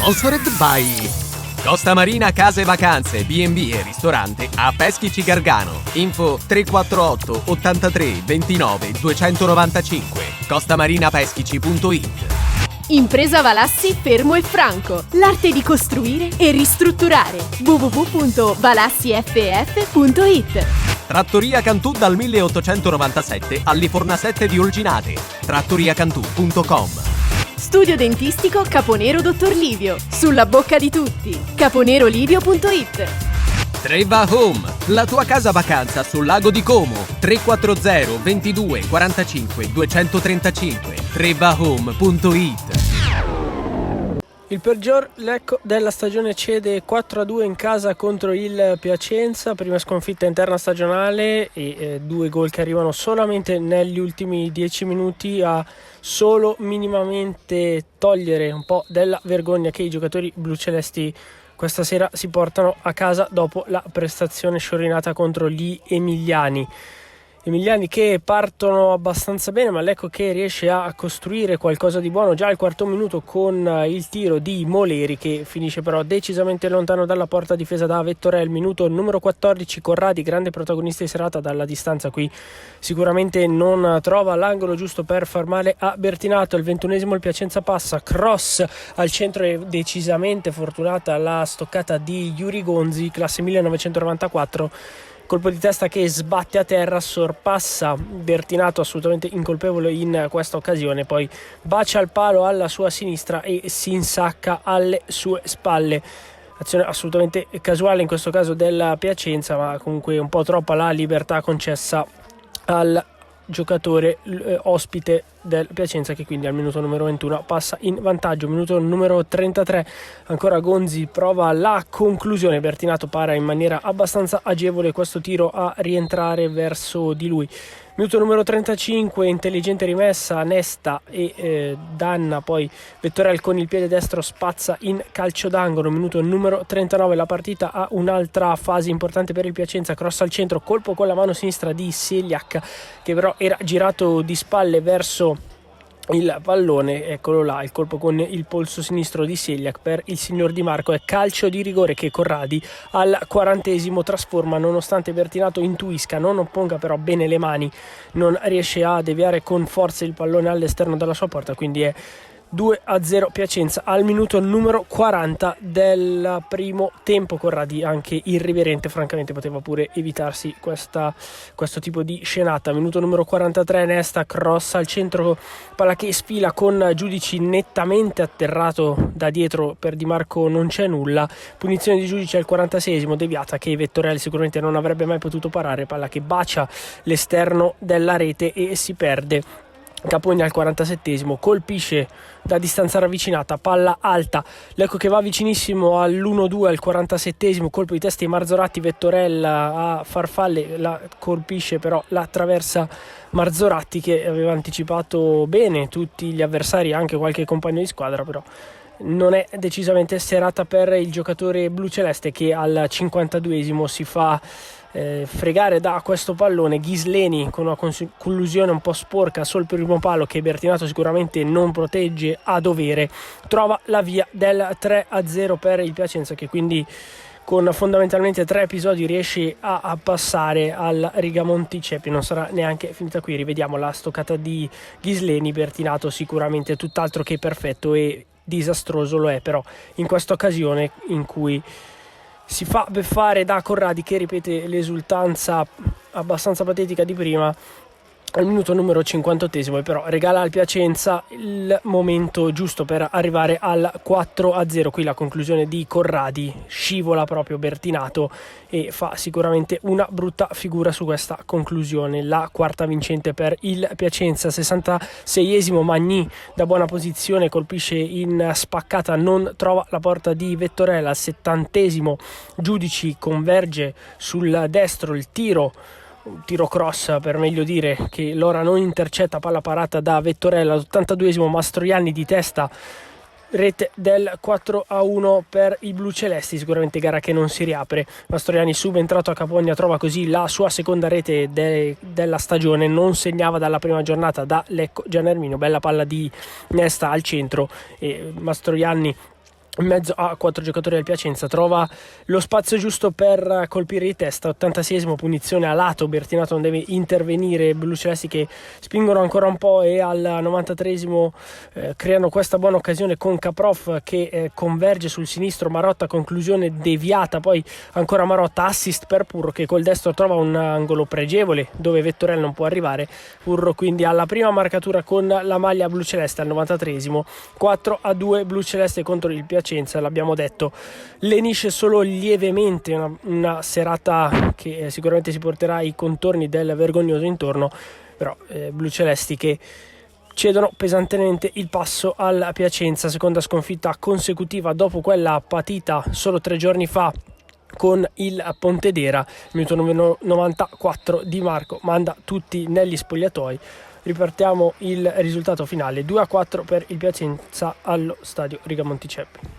Sponsored by Costa Marina Case Vacanze, B&B e ristorante a Peschici Gargano. Info 348 83 29 295 costamarinapeschici.it. Impresa Valassi Fermo e Franco. L'arte di costruire e ristrutturare. www.valassiff.it. Trattoria Cantù dal 1897 alle Fornasette di Olginate. trattoriacantù.com. Studio dentistico Caponero Dottor Livio. Sulla bocca di tutti. caponerolivio.it. Treva Home, la tua casa vacanza sul lago di Como. 340 22 45 235 trevahome.it. Il peggior Lecco della stagione cede 4-2 in casa contro il Piacenza, prima sconfitta interna stagionale e 2 gol che arrivano solamente negli ultimi 10 minuti a solo minimamente togliere un po' della vergogna che i giocatori blucelesti questa sera si portano a casa dopo la prestazione sciorinata contro gli emiliani che partono abbastanza bene, ma Lecco che riesce a costruire qualcosa di buono già al quarto minuto con il tiro di Moleri, che finisce però decisamente lontano dalla porta difesa da Vettorel. Minuto numero 14, Corradi, grande protagonista di serata, dalla distanza qui sicuramente non trova l'angolo giusto per far male a Bertinato. Il 21esimo il Piacenza passa, cross al centro e decisamente fortunata la stoccata di Yuri Gonzi, classe 1994. Colpo di testa che sbatte a terra, sorpassa Bertinato assolutamente incolpevole in questa occasione, poi bacia il palo alla sua sinistra e si insacca alle sue spalle. Azione assolutamente casuale in questo caso del Piacenza, ma comunque un po' troppa la libertà concessa al giocatore ospite del Piacenza, che quindi al minuto numero 21 passa in vantaggio. Minuto numero 33, ancora Gonzi prova la conclusione, Bertinato para in maniera abbastanza agevole questo tiro a rientrare verso di lui. Minuto numero 35, intelligente rimessa, Nesta e Danna, poi Vettorel con il piede destro spazza in calcio d'angolo. Minuto numero 39, la partita ha un'altra fase importante per il Piacenza, cross al centro, colpo con la mano sinistra di Seliak, che però era girato di spalle verso il pallone. Eccolo là, il colpo con il polso sinistro di Seliak per il signor Di Marco. È calcio di rigore che Corradi al 40esimo trasforma, nonostante Bertinato intuisca, non opponga però bene le mani, non riesce a deviare con forza il pallone all'esterno della sua porta, quindi è 2-0 Piacenza al minuto numero 40 del primo tempo. Corradi anche irriverente, francamente poteva pure evitarsi questo tipo di scenata. Minuto numero 43, Nesta, cross al centro, palla che sfila con Giudici nettamente atterrato da dietro, per Di Marco non c'è nulla, punizione di Giudici al 46esimo deviata che Vettorel sicuramente non avrebbe mai potuto parare, palla che bacia l'esterno della rete e si perde. Capogna al 47esimo colpisce da distanza ravvicinata, palla alta, Lecco che va vicinissimo all'1-2 al 47esimo, colpo di testa di Marzoratti, Vettorel a farfalle, la colpisce però la attraversa Marzoratti, che aveva anticipato bene tutti gli avversari, anche qualche compagno di squadra, però non è decisamente serata per il giocatore bluceleste, che al 52esimo si fa fregare da questo pallone. Ghisleni con una collusione un po' sporca sul primo palo, che Bertinato sicuramente non protegge a dovere, trova la via del 3-0 per il Piacenza, che quindi con fondamentalmente 3 episodi riesce a passare al Rigamonti Ceppi. Non sarà neanche finita qui, rivediamo la stoccata di Ghisleni. Bertinato sicuramente tutt'altro che perfetto e disastroso lo è però in questa occasione, in cui si fa beffare da Corradi, che ripete l'esultanza abbastanza patetica di prima al minuto numero 58esimo, e però regala al Piacenza il momento giusto per arrivare al 4-0. Qui la conclusione di Corradi, scivola proprio Bertinato e fa sicuramente una brutta figura su questa conclusione. La quarta vincente per il Piacenza. 66esimo, Magni da buona posizione colpisce in spaccata, non trova la porta di Vettorel. Al 70esimo Giudici converge sul destro, il tiro cross per meglio dire, che Lora non intercetta, palla parata da Vettorella. All'82esimo Mastroianni di testa, rete del 4-1 per i blucelesti, sicuramente gara che non si riapre. Mastroianni, subentrato a Capogna, trova così la sua seconda rete della stagione, non segnava dalla prima giornata da Lecco Gianermino. Bella palla di Nesta al centro e Mastroianni in mezzo a 4 giocatori del Piacenza, trova lo spazio giusto per colpire di testa. 86esimo, punizione a lato, Bertinato non deve intervenire, blucelesti che spingono ancora un po', e al 93esimo creano questa buona occasione con Kaprov che converge sul sinistro, Marotta, conclusione deviata, poi ancora Marotta, assist per Purro che col destro trova un angolo pregevole dove Vettorel non può arrivare. Purro quindi alla prima marcatura con la maglia bluceleste al 93esimo. 4-2 bluceleste contro il Piacenza. L'abbiamo detto, lenisce solo lievemente una serata che sicuramente si porterà i contorni del vergognoso intorno, però blucelesti che cedono pesantemente il passo al Piacenza, seconda sconfitta consecutiva dopo quella patita solo 3 giorni fa con il Pontedera. Minuto 94, Di Marco manda tutti negli spogliatoi. Ripartiamo il risultato finale: 2-4 per il Piacenza allo stadio Rigamonti Ceppi.